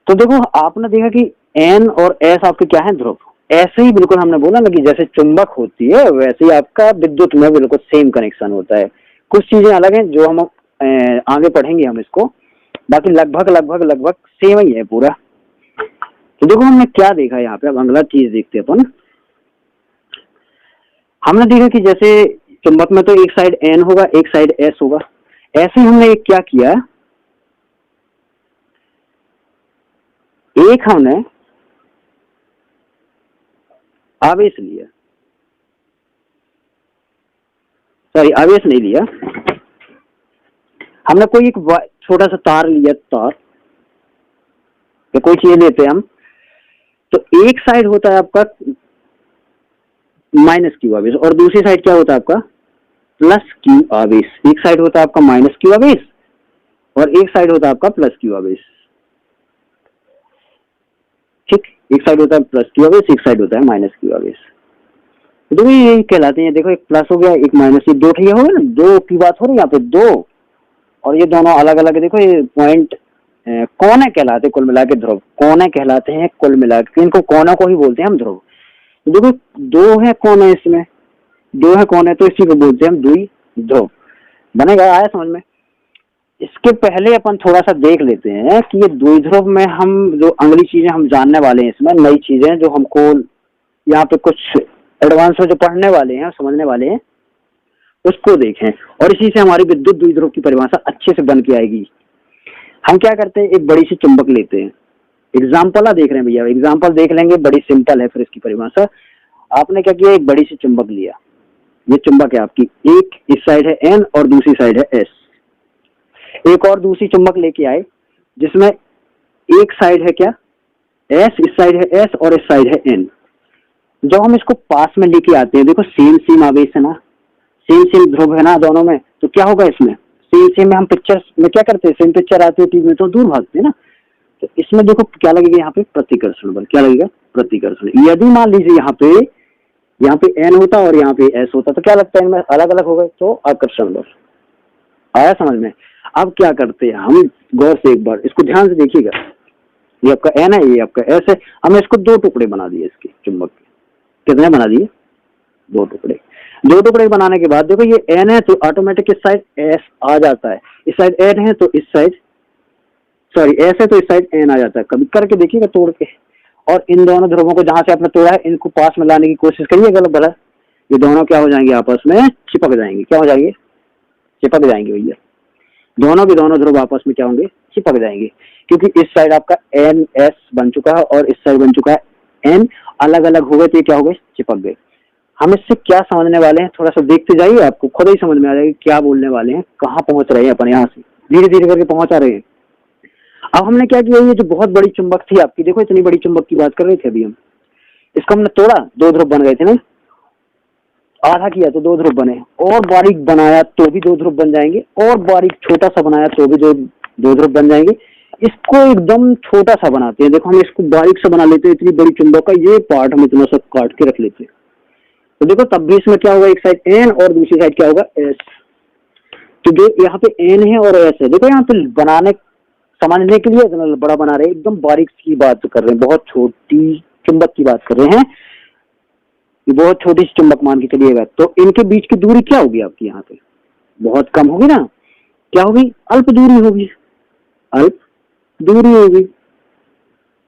तो देखो आपने देखा कि एन और एस आपके क्या है? ध्रुव। ऐसे ही बिल्कुल हमने बोला ना कि जैसे चुंबक होती है वैसे ही आपका विद्युत में बिल्कुल सेम कनेक्शन होता है। कुछ चीजें अलग हैं जो हम आगे पढ़ेंगे हम इसको, बाकी लगभग लगभग लगभग सेम ही है पूरा। तो देखो हमने क्या देखा यहाँ पे, अब अगला चीज देखते हैं अपन। हमने देखा कि जैसे चुंबक में तो एक साइड एन होगा, एक साइड एस होगा। ऐसे ही हमने एक क्या किया, एक हमने आवेश लिया, सॉरी आवेश नहीं लिया, हमने कोई एक छोटा सा तार लिया, तार या कोई चीज लेते हैं हम। तो एक साइड होता है आपका माइनस क्यू आवेश और दूसरी साइड क्या होता है आपका? प्लस क्यू आवेश। एक साइड होता है आपका माइनस क्यू आवेश और एक साइड होता है आपका प्लस क्यू आवेश, ठीक। एक साइड होता है प्लस क्यू आवेश, एक साइड होता है माइनस क्यू आवेश। तो यही कहलाते हैं, देखो एक प्लस हो गया एक माइनस, ये दो ठीक हो गया ना, दो की बात हो रही है यहाँ पे, दो और ये दोनों अलग अलग है। देखो ये पॉइंट कोने कहलाते हैं कुल मिला के ध्रुव, कोने कहलाते हैं कुल मिला के, इनको कोना को ही बोलते हैं हम ध्रुव। देखो दो है कोने, इसमें दो है कोने तो इसी को बोलते हैं हम द्विध्रुव। बनेगा? आया समझ में? इसके पहले अपन थोड़ा सा देख लेते हैं कि ये द्विध्रुव में हम जो अगली चीजें हम जानने वाले हैं, इसमें नई चीजें जो हमको यहाँ पे कुछ एडवांस में जो पढ़ने वाले हैं समझने वाले हैं उसको देखें, और इसी से हमारी विद्युत द्विध्रुव की परिभाषा अच्छे से बन के आएगी। हम क्या करते हैं, एक बड़ी सी चुंबक लेते हैं, एग्जाम्पल देख रहे हैं भैया, एग्जाम्पल देख लेंगे, बड़ी सिंपल है फिर इसकी परिभाषा। आपने क्या किया, एक बड़ी सी चुंबक लिया, ये चुंबक है आपकी, एक इस साइड है एन और दूसरी साइड है एस। एक और दूसरी चुंबक लेके आए जिसमें एक साइड है क्या एस, इस साइड है एस और इस साइड है एन। जब हम इसको पास में लेके आते हैं, देखो सेम सेम आवेश है ना, सेम सेम ध्रुव है ना दोनों में, तो क्या होगा इसमें सेम सेम में हम पिक्चर में क्या करते हैं, सेम पिक्चर आती है टीवी में तो दूर भागते हैं ना। तो इसमें देखो क्या लगेगा यहाँ पे, प्रतिकर्षण बल। क्या लगेगा? प्रतिकर्षण। यदि मान लीजिए यहाँ पे एन होता और यहाँ पे एस होता तो क्या लगता है, इनमें अलग अलग हो गए तो आकर्षण बल। आया समझ में? अब क्या करते हैं हम, गौर से एक बार इसको ध्यान से देखिएगा, ये आपका एन है, ये आपका एस है, हमने इसको दो टुकड़े बना दिए इसके चुंबक के। कितने बना दिए? दो टुकड़े। दो टुकड़े बनाने के बाद देखो ये एन है तो ऑटोमेटिक इस साइड एस आ जाता है, इस साइड एन है तो इस साइड, सॉरी एस है तो इस साइड एन आ जाता है। कभी करके देखिएगा तोड़ के, और इन दोनों ध्रुवों को जहां से आपने तोड़ा है इनको पास में लाने की कोशिश करिए, गलत भला ये दोनों क्या हो जाएंगे, आपस में चिपक जाएंगे। क्या हो जाएंगे? चिपक जाएंगे भैया, दोनों के दोनों ध्रुव आपस में क्या होंगे, चिपक जाएंगे, क्योंकि इस साइड आपका एन एस बन चुका है और इस साइड बन चुका है एन, अलग अलग हो गए तो ये क्या हो गए, चिपक गए। हम इससे क्या समझने वाले हैं, थोड़ा सा देखते जाइए, आपको खुद ही समझ में आ जाएगा क्या बोलने वाले हैं, कहाँ पहुंच रहे हैं अपन, यहाँ से धीरे धीरे करके पहुंचा रहे हैं। अब हमने क्या किया, ये जो बहुत बड़ी चुंबक थी आपकी, देखो इतनी बड़ी चुंबक की बात कर रहे थे अभी हम, इसको हमने तोड़ा, दो ध्रुव बन गए थे ना, आधा किया तो दो ध्रुव बने, और बारीक बनाया तो भी दो ध्रुव बन जाएंगे, और बारीक छोटा सा बनाया तो भी दो ध्रुव बन जाएंगे। इसको एकदम छोटा सा बनाते हैं। देखो हम इसको बारीक सा बना लेते हैं, इतनी बड़ी चुंबक का ये पार्ट हम इतना सा काट के रख लेते हैं। तो देखो तब भी इसमें क्या होगा, एक साइड एन और दूसरी साइड क्या होगा एस। तो जो यहाँ पे एन है और एस है, देखो यहाँ पे बनाने समझने के लिए इतना बड़ा बना रहे हैं, एकदम बारीक की बात कर रहे हैं, बहुत छोटी चुंबक की बात कर रहे हैं, ये बहुत छोटी सी चुंबक मान के चलिएगा। तो इनके बीच की दूरी क्या होगी आपकी, यहाँ पे बहुत कम होगी ना, क्या होगी, अल्प दूरी होगी, अल्प दूरी होगी।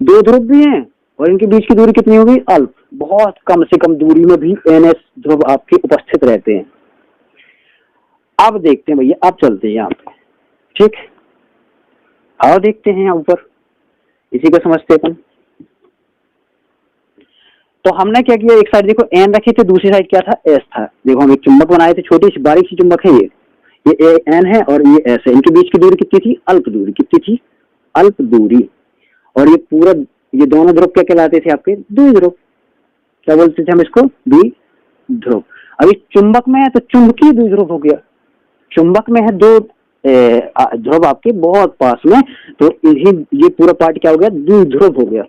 दो ध्रुव भी हैं और इनके बीच की दूरी कितनी होगी, अल्प, बहुत कम से कम दूरी में भी एनएस ध्रुव आपके उपस्थित रहते हैं। अब देखते हैं भैया, अब चलते हैं यहाँ पे, ठीक, आओ देखते हैं यहाँ ऊपर, इसी को समझते अपन। तो हमने क्या किया, एक साइड देखो एन रखे थे, दूसरी साइड क्या था, एस था। देखो हम एक चुंबक बनाए थे, छोटी सी बारीक सी चुंबक है ये एन है और ये एस है। इनके बीच की दूरी कितनी थी, अल्प दूरी, कितनी थी, अल्प दूरी। और ये पूरा, ये दोनों ध्रुव क्या कहलाते थे आपके, द्विध्रुव, क्या बोलते थे हम इसको, द्विध्रुव। अभी चुंबक में है तो चुंबकीय द्विध्रुव हो गया, चुंबक में है दो ध्रुव आपके बहुत पास में, तो इन्हीं ये पूरा पार्ट क्या हो गया, द्विध्रुव हो गया।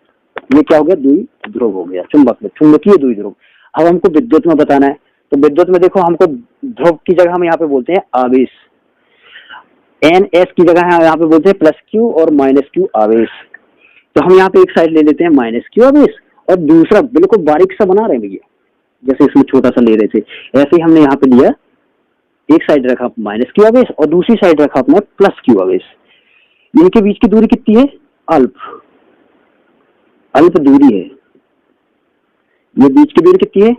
ये क्या हो गया, द्विध्रुव हो गया चुंबक में, चुंबकीय द्विध्रुव। अब हमको विद्युत में बताना है, तो विद्युत में देखो हमको ध्रुव की जगह हम यहाँ पे बोलते हैं आवेश, एन एस की जगह यहाँ पे बोलते हैं प्लस क्यू और माइनस क्यू आवेश। तो हम यहाँ पे एक साइड ले लेते हैं माइनस क्यू आवेश और दूसरा बिल्कुल बारीक सा बना रहे हैं भैया, जैसे इसमें छोटा सा ले रहे थे, ऐसे ही हमने यहाँ पे लिया, एक साइड रखा माइनस क्यू आवेश और दूसरी साइड रखा अपना प्लस क्यू आवेश। इनके बीच की दूरी कितनी है, अल्प, अल्प दूरी है, ये बीच की दूरी कितनी है,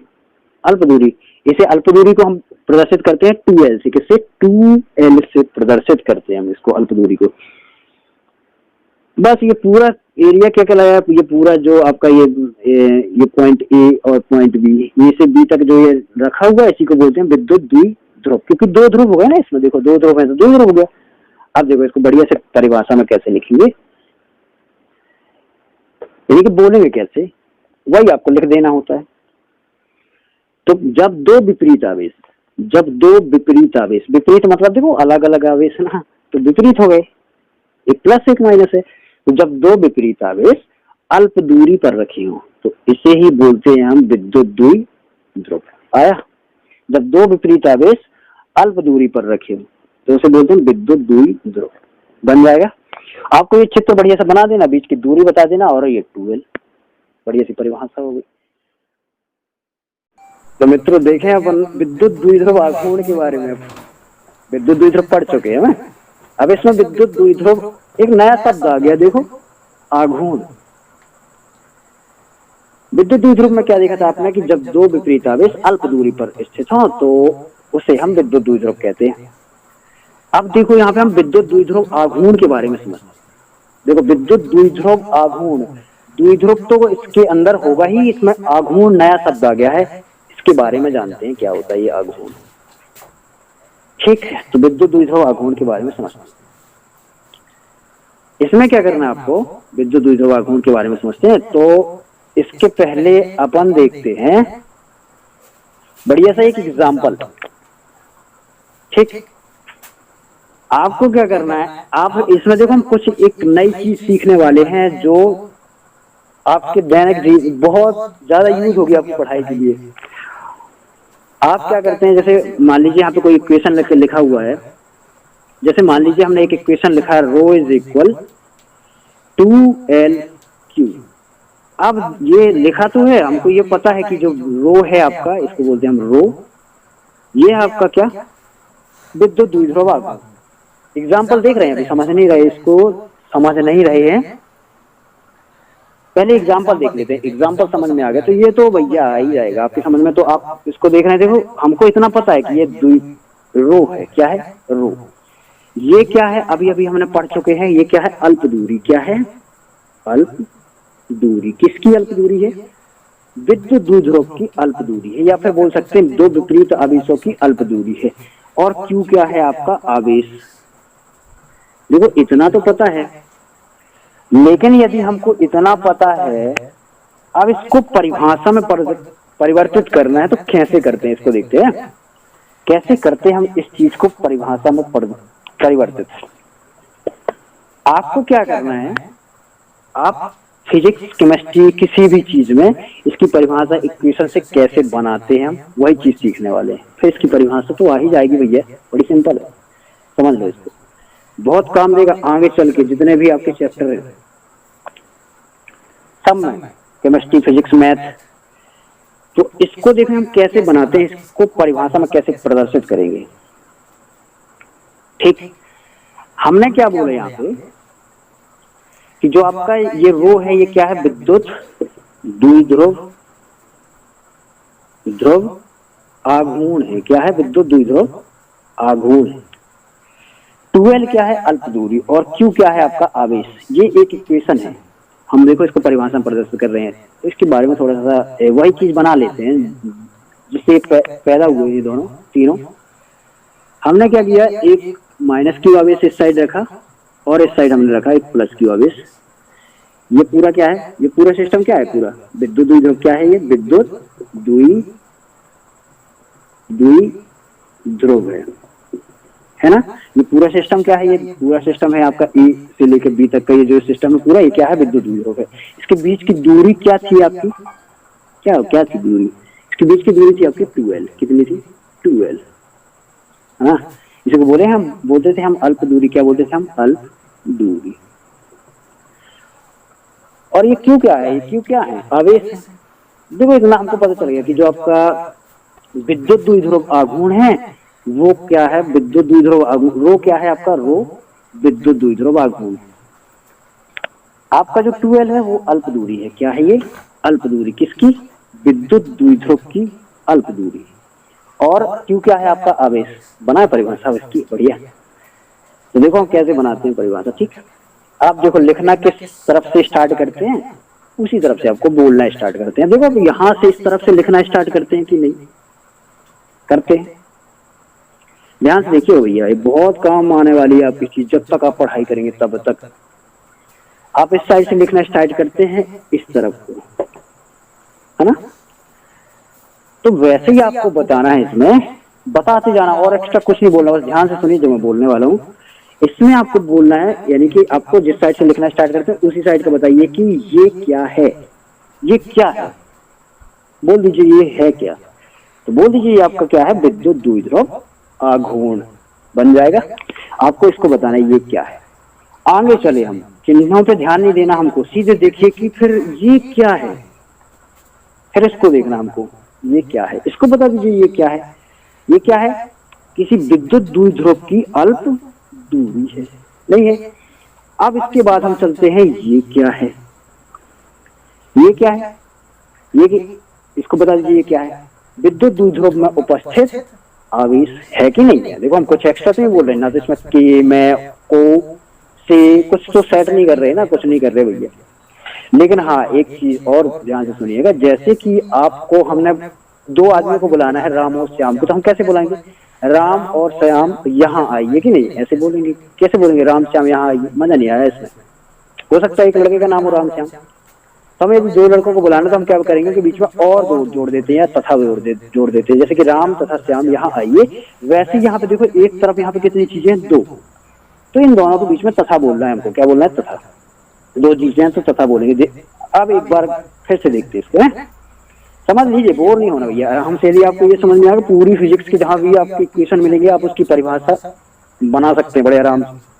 अल्प दूरी। इसे अल्प दूरी को हम प्रदर्शित करते हैं 2L से, किससे, 2L से प्रदर्शित करते हैं हम इसको, अल्प दूरी को। बस ये पूरा एरिया क्या कहलाया, ये पूरा जो आपका ये पॉइंट ए और पॉइंट बी, ये से बी तक जो ये रखा हुआ है, इसी को बोलते हैं विद्युत द्विध्रुव, क्योंकि दो ध्रुव हो गए ना इसमें, देखो दो ध्रुव है तो द्विध्रुव हो गया। अब देखो इसको बढ़िया से परिभाषा में कैसे लिखेंगे, यानी कि बोलेंगे कैसे, वही आपको लिख देना होता है। तो जब दो विपरीत आवेश, जब दो विपरीत आवेश, विपरीत मतलब देखो अलग अलग आवेश है ना, तो विपरीत हो गए, एक प्लस एक माइनस है। तो जब दो विपरीत आवेश अल्प दूरी पर रखे हो तो इसे ही बोलते हैं हम विद्युत द्विध्रुव। आया, जब दो विपरीत आवेश अल्प दूरी पर रखे हो तो उसे बोलते हैं विद्युत द्विध्रुव। बन जाएगा, आपको ये चित्र बढ़िया से बना देना, बीच की दूरी बता देना और ये 2L, बढ़िया सी परिभाषा हो गई। तो मित्रों देखें अपन विद्युत द्विध्रुव आघूर्ण के बारे में, विद्युत द्विध्रुव पढ़ चुके हैं। अब इसमें विद्युत द्विध्रुव एक नया शब्द आ गया, देखो आघूर्ण। विद्युत द्विध्रुव में क्या देखा था आपने कि जब दो विपरीत आवेश अल्प दूरी पर स्थित हो तो उसे हम विद्युत द्विध्रुव कहते हैं। अब देखो यहाँ पे हम विद्युत द्विध्रुव आघूर्ण के बारे में समझते हैं। देखो विद्युत द्विध्रुव आघूर्ण, द्विध्रुव तो इसके अंदर होगा ही, इसमें आघूर्ण नया शब्द आ गया है, इसके बारे में जानते हैं क्या होता है ये आघूर्ण। ठीक है, तो विद्युत द्विध्रुव आघूर्ण के बारे में समझते हैं। इसमें क्या करना है आपको, विद्युत द्विध्रुव आघूर्ण के बारे में समझते हैं तो इसके पहले अपन देखते हैं बढ़िया सा एक एग्जाम्पल। ठीक, आपको क्या करना है, आप इसमें देखो हम कुछ एक नई चीज सीखने वाले हैं जो आपके दैनिक बहुत ज्यादा यूज होगी आपकी पढ़ाई के लिए। आप क्या करते हैं, जैसे मान लीजिए यहाँ पे कोई इक्वेशन लिखा हुआ है, जैसे मान लीजिए हमने एक इक्वेशन लिखा है रो इज इक्वल 2L/Q। अब ये लिखा तो है, हमको ये पता है कि जो रो है आपका, इसको बोलते हैं हम रो, ये है आपका क्या, विद्युत द्विध्रुव आघूर्ण। एग्जाम्पल देख रहे हैं, अभी समझ नहीं रहे, इसको समझ नहीं रहे हैं, पहले एग्जाम्पल देख लेते हैं, एग्जाम्पल समझ में आ गया तो ये तो भैया आ ही जाएगा आपकी समझ में। तो आप इसको देख रहे हैं, देखो हमको इतना पता है कि ये रो है, क्या है, रो। ये क्या है, अभी अभी हमने पढ़ चुके हैं, ये क्या है, अल्प दूरी। क्या है, अल्प दूरी। किसकी अल्प दूरी है, विद्युत द्विध्रुव की अल्प दूरी है, या फिर बोल सकते हैं दो विपरीत आवेशों की अल्प दूरी है। और क्यू क्या है आपका, आवेश। देखो इतना तो पता है, लेकिन यदि हमको इतना पता है, अब इसको परिभाषा में परिवर्तित करना है तो कैसे करते हैं, इसको देखते हैं कैसे करते हैं हम इस चीज को परिभाषा में परिवर्तित। आपको क्या करना है, आप फिजिक्स केमिस्ट्री किसी भी चीज में इसकी परिभाषा इक्वेशन से कैसे बनाते हैं हम वही चीज सीखने वाले हैं। फिर इसकी परिभाषा तो आ ही जाएगी भैया, बड़ी सिंपल है, समझ लो इसको, बहुत काम देगा आगे चल के। जितने भी आपके चैप्टर हैं सब में, केमिस्ट्री फिजिक्स मैथ, तो इसको देखें हम कैसे बनाते हैं, इसको परिभाषा में कैसे प्रदर्शित करेंगे। ठीक, हमने क्या बोला यहाँ पे कि जो आपका ये रो है ये क्या है, विद्युत द्विध्रुव ध्रुव आघूर्ण है। क्या है, विद्युत द्विध्रुव आघूर्ण है। 2L क्या है, अल्प दूरी, और Q क्या है आपका आवेश। ये एक इक्वेशन है, हम देखो इसको परिभाषा में प्रदर्शित कर रहे हैं, तो इसके बारे में थोड़ा सा वही चीज बना लेते हैं जिससे पैदा हुए ये दोनों तीनों। हमने क्या किया, एक माइनस Q आवेश इस साइड रखा और इस साइड हमने रखा एक प्लस Q आवेश। ये पूरा क्या है, ये पूरा सिस्टम क्या है, पूरा विद्युत द्विध्रुव क्या है, ये विद्युत द्विध्रुव है ना। ये पूरा सिस्टम क्या है, ये पूरा सिस्टम है आपका E से लेकर B तक का ये जो सिस्टम है पूरा, ये क्या है, विद्युत द्विध्रुव है। इसके बीच की दूरी क्या थी आपकी, क्या थी दूरी, इसके बीच की दूरी थी आपकी 2L। कितनी थी, 2L, है ना। इसे बोले हम बोलते थे हम अल्प दूरी, क्या बोलते थे हम, अल्प दूरी। और ये क्यों क्या है, ये क्यों क्या है, आवेश है। देखो इतना हमको पता चल गया कि जो आपका विद्युत द्विध्रुव आघूर्ण है वो क्या है, विद्युत द्विध्रुव आघूर्ण। रो क्या है आपका, रो विद्युत द्विध्रुव आघूर्ण। आपका जो 2L है वो अल्प दूरी है। क्या है ये, अल्प दूरी, किसकी, विद्युत द्विध्रुव की अल्प दूरी। और Q क्या है आपका आवेश। बना परिभाषा इसकी, बढ़िया। तो देखो हम कैसे बनाते हैं परिभाषा। ठीक, आप देखो लिखना किस तरफ से स्टार्ट करते हैं उसी तरफ से आपको बोलना स्टार्ट करते हैं। देखो अब यहाँ से इस तरफ से लिखना स्टार्ट करते हैं कि नहीं करते हैं, ध्यान से देखिए भैया, ये बहुत काम आने वाली है आपकी चीज। जब तक आप पढ़ाई करेंगे तब तक आप इस साइड से लिखना स्टार्ट करते हैं इस तरफ को, है ना। तो वैसे ही आपको बताना है, इसमें बताते जाना और एक्स्ट्रा कुछ नहीं बोलना, बस ध्यान से सुनिए जो मैं बोलने वाला हूँ। इसमें आपको बोलना है, यानी कि आपको जिस साइड से लिखना स्टार्ट करते हैं उसी साइड का बताइए कि ये क्या है, ये क्या है, बोल दीजिए ये है क्या। तो बोल दीजिए ये आपका क्या है, विद्युत द्विध्रुव आघूर्ण बन जाएगा। आपको इसको बताना है ये क्या है। आगे चले, हम चिन्हों पे ध्यान नहीं देना हमको, सीधे देखिए कि फिर ये क्या है, फिर इसको देखना हमको, ये क्या है, इसको बता दीजिए ये क्या है। ये क्या है, किसी विद्युत द्विध्रुव की अल्प दूरी है, नहीं है। अब इसके बाद हम चलते हैं, ये क्या है, ये क्या है, ये इसको बता दीजिए ये क्या है, विद्युत द्विध्रुव में उपस्थित आवेश है कि नहीं है। देखो हम कुछ एक्स्ट्रा तो नहीं बोल रहे ना, तो इसमें कि मैं को से कुछ तो सेट नहीं कर रहे ना, कुछ नहीं कर रहे भैया। लेकिन हाँ एक चीज और ध्यान से सुनिएगा, जैसे कि आपको हमने दो आदमियों को बुलाना है, राम और श्याम को, तो हम कैसे बुलाएंगे, राम और श्याम यहाँ आइए कि नहीं, ऐसे बोलेंगे। कैसे बोलेंगे, राम श्याम यहाँ आइए, मजा नहीं आया इसमें। हो सकता है एक लड़के का नाम हो राम श्याम, तो हमें यदि दो लड़कों को बुलाना तो हम क्या करेंगे कि बीच में और दो जोड़ देते हैं या तथा जोड़ देते हैं, जैसे कि राम तथा श्याम यहाँ आइए। वैसे यहाँ पे देखो एक तरफ यहाँ पे कितनी चीजें हैं, दो, तो इन दोनों के बीच में तथा बोलना है हमको। क्या बोलना है, तथा। दो चीजें हैं तो तथा बोलेंगे। अब एक बार फिर से देखते हैं इसको, समझ लीजिए, बोर नहीं होना भैया। हमसे यदि आपको ये समझ में आएगा, पूरी फिजिक्स की जहां भी आपकी इक्वेशन मिलेंगे आप उसकी परिभाषा बना सकते हैं बड़े आराम से।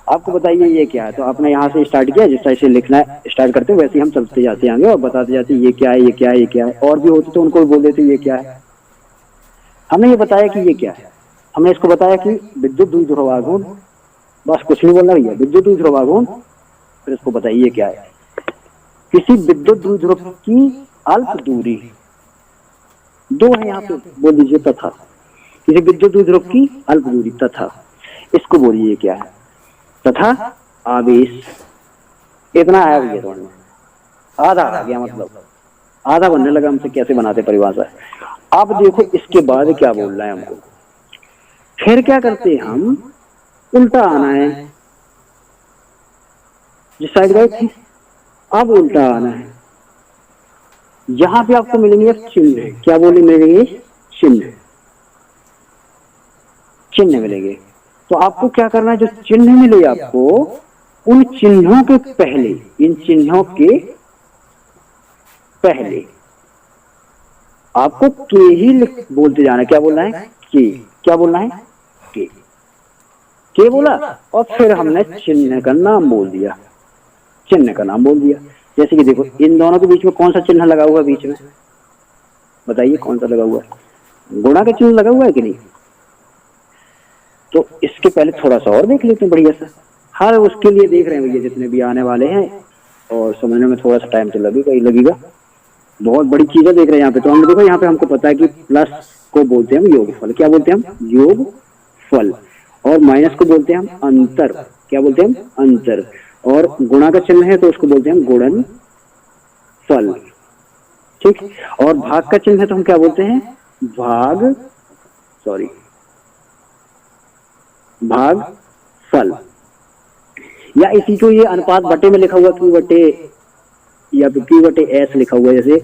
आपको बताइए ये क्या है, तो आपने यहाँ से स्टार्ट किया, जिस तरह से लिखना स्टार्ट करते हैं वैसे ही हम चलते जाते आगे और बताते जाते ये क्या है, ये क्या है, ये क्या है। और भी होते तो उनको भी बोल देते ये क्या है। हमने ये बताया कि ये क्या है, हमने इसको बताया कि विद्युत द्विध्रुव आघूर्ण, बस कुछ नहीं बोलना भैया, विद्युत द्विध्रुव आघूर्ण। फिर इसको बताइए क्या है, किसी विद्युत द्विध्रुव की अल्प दूरी, दो है यहाँ पे, बोल दीजिए तथा। किसी विद्युत द्विध्रुव की अल्प दूरी तथा, इसको बोलिए क्या है, तथा आवेश। इतना आया भैया समझ में, आधा आ गया, मतलब आधा बनने लगा हमसे कैसे बनाते परिभाषा। अब देखो इसके बाद क्या बोल रहा है हमको, फिर क्या करते हैं हम, उल्टा आना है, जिस साइड गए थे अब उल्टा आना है। यहां पे आपको मिलेंगे चिन्ह, क्या बोले मिलेंगे, चिन्ह, चिन्ह मिलेंगे। तो आपको क्या करना है, जो चिन्ह मिले आपको उन चिन्हों के पहले, इन चिन्हों के पहले आपको के ही बोलते जाना है। क्या बोलना है? के। क्या बोलना है? के बोला और फिर हमने चिन्ह का नाम बोल दिया, चिन्ह का नाम बोल दिया। जैसे कि देखो इन दोनों के बीच में कौन सा चिन्ह लगा हुआ है? बीच में बताइए कौन सा लगा हुआ है? गुणा का चिन्ह लगा हुआ है कि नहीं? तो इसके पहले थोड़ा सा और देख लेते हैं बढ़िया सा। हर उसके लिए देख रहे हैं भैया जितने भी आने वाले हैं, और समझने में थोड़ा सा टाइम तो लगेगा ही लगेगा। बहुत बड़ी चीजें देख रहे हैं यहाँ पे। तो हम देखो यहाँ पे हमको पता है कि प्लस को बोलते हैं हम योगफल। क्या बोलते हैं हम? योगफल। और माइनस को बोलते हैं हम अंतर। क्या बोलते हैं हम? अंतर। और गुणा का चिन्ह है तो उसको बोलते हैं हम गुणनफल। ठीक। और भाग का चिन्ह है तो हम क्या बोलते हैं? भागफल। या इसी को ये अनुपात बटे में लिखा हुआ क्यू बटे, या फिर क्यू बटे एस लिखा हुआ है। जैसे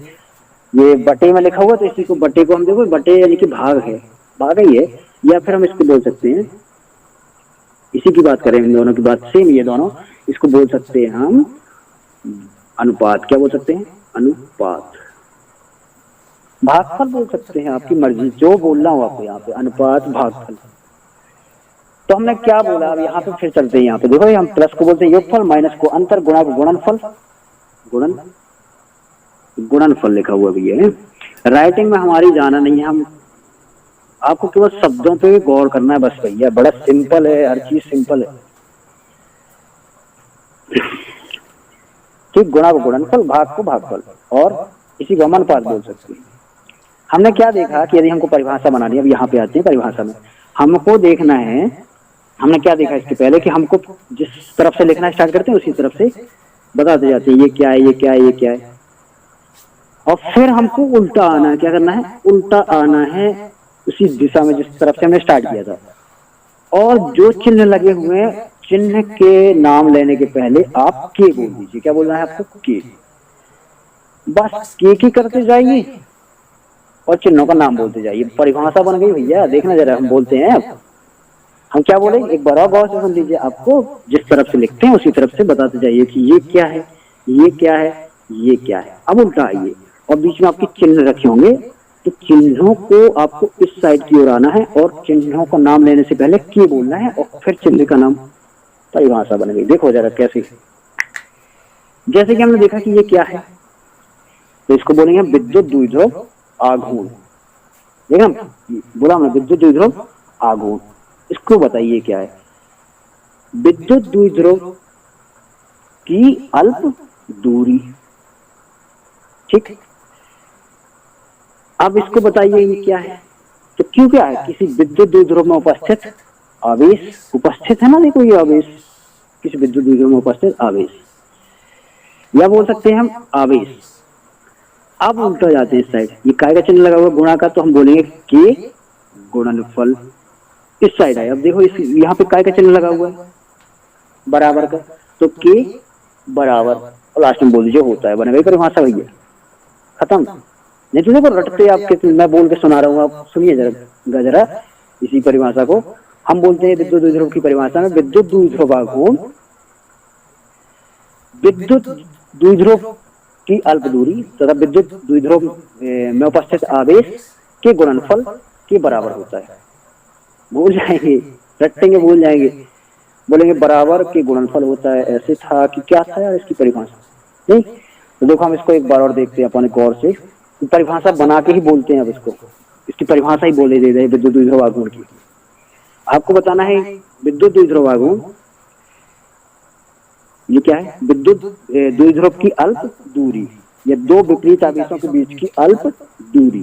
ये बटे में लिखा हुआ तो इसी को बटे को हम देखो बटे यानी कि भाग है, भाग ही है। या फिर हम इसको बोल सकते हैं, इसी की बात करें, इन दोनों की बात सेम ये दोनों, इसको बोल सकते हैं हम अनुपात। क्या बोल सकते हैं? अनुपात। भागफल बोल सकते हैं, आपकी मर्जी, जो बोलना हो आपको यहाँ पे, अनुपात भागफल। तो हमने क्या बोला? अब यहाँ पे फिर चलते हैं। यहाँ पे देखो हम प्लस को बोलते हैं योगफल, माइनस को अंतर, गुणा को गुणनफल। गुणनफल लिखा हुआ भी है। राइटिंग में हमारी जाना नहीं है, हम आपको केवल शब्दों पे गौर करना है बस भैया। बड़ा सिंपल है, हर चीज सिंपल है। ठीक। गुणा को गुणनफल, भाग को भागफल, और इसी को हम अनुपात बोल सकते हैं। हमने क्या देखा कि यदि हमको परिभाषा बनानी है, अब यहाँ पे आते हैं परिभाषा में, हमको देखना है, हमने क्या देखा इसके पहले कि हमको जिस तरफ से लिखना स्टार्ट करते हैं उसी तरफ से बताते जाते हैं ये क्या है, ये क्या है, ये क्या है। और फिर हमको उल्टा आना है। क्या करना है? उल्टा आना है उसी दिशा में जिस तरफ से हमने स्टार्ट किया था। और जो चिन्ह लगे हुए हैं, चिन्ह के नाम लेने के पहले आप के बोल दीजिए। क्या बोलना है आपको? के। बस के करते जाइए और चिन्हों का नाम बोलते जाइए। परिभाषा बन गई भैया। देखना जरा, हम बोलते हैं, अब हम क्या बोले एक बार और गौर से सुन लीजिए। आपको जिस तरफ से लिखते हैं उसी तरफ से बताते जाइए कि ये क्या है, ये क्या है, ये क्या है। अब उल्टा आइए और बीच में आपके चिन्ह रखे होंगे, तो चिन्हों को आपको इस साइड की ओर आना है और चिन्हों का नाम लेने से पहले के बोलना है और फिर चिन्ह का नाम। परिभाषा बन गई। देखो जरा कैसे। जैसे कि हमने देखा कि ये क्या है, तो इसको बोलेंगे विद्युत द्विध्रुव आघूर्ण। देखा बोला हमने, विद्युत द्विध्रुव आघूर्ण। इसको बताइए क्या है? विद्युत द्विध्रुव की अल्प दूरी। ठीक। अब इसको बताइए ये क्या है? तो क्यों क्या है? किसी विद्युत द्विध्रुव में उपस्थित आवेश उपस्थित है ना। देखो ये आवेश, किसी विद्युत द्विध्रुव में उपस्थित आवेश, या बोल सकते हैं हम आवेश। अब उल्टा जाते हैं इस साइड। ये काय का चिन्ह लगा हुआ गुणा का, तो हम बोलेंगे के गुणनफल। इस साइड है। अब देखो इस यहाँ पे काय का चिन्ह लगा हुआ है बराबर का, तो के बराबर, और लास्ट में बोल दीजिए होता है। बन गई परिभाषा भैया, खत्म। नहीं तो देखो रटते आपके, मैं बोल के सुना रहा हूँ, आप सुनिए जरा जरा इसी परिभाषा को। हम बोलते हैं विद्युत द्विध्रुव की परिभाषा में, विद्युत द्विध्रुव आघूर्ण विद्युत द्विध्रुव की अल्प दूरी तथा विद्युत द्विध्रुव में उपस्थित आवेश के गुणनफल के बराबर होता है। भूल जाएंगे, रटेंगे भूल जाएंगे, बोलेंगे बराबर के गुणनफल होता है। ऐसे था कि क्या था यार इसकी परिभाषा? नहीं तो देखो हम इसको एक बार और देखते हैं अपने गौर से। परिभाषा बना के ही बोलते हैं। अब इसको, इसकी परिभाषा ही बोले दे रहे विद्युत द्विध्रुव आघूर्ण की। आपको बताना है विद्युत द्विध्रुव आघूर्ण ये क्या है? विद्युत द्विध्रुव की अल्प दूरी, या दो विपरीत आवेशों के बीच की अल्प दूरी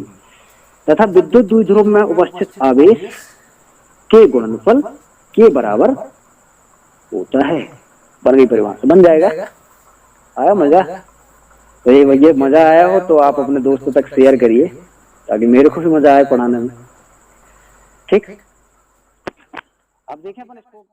तथा विद्युत द्विध्रुव में उपस्थित आवेश के गुणनफल के बराबर होता है। बन गई परिभाषा। बन जाएगा। आया मजा? तो ये भैया मजा आया हो तो आप अपने दोस्तों तक शेयर करिए ताकि मेरे को भी मजा आए पढ़ाने में। ठीक। अब देखें अपन इसको।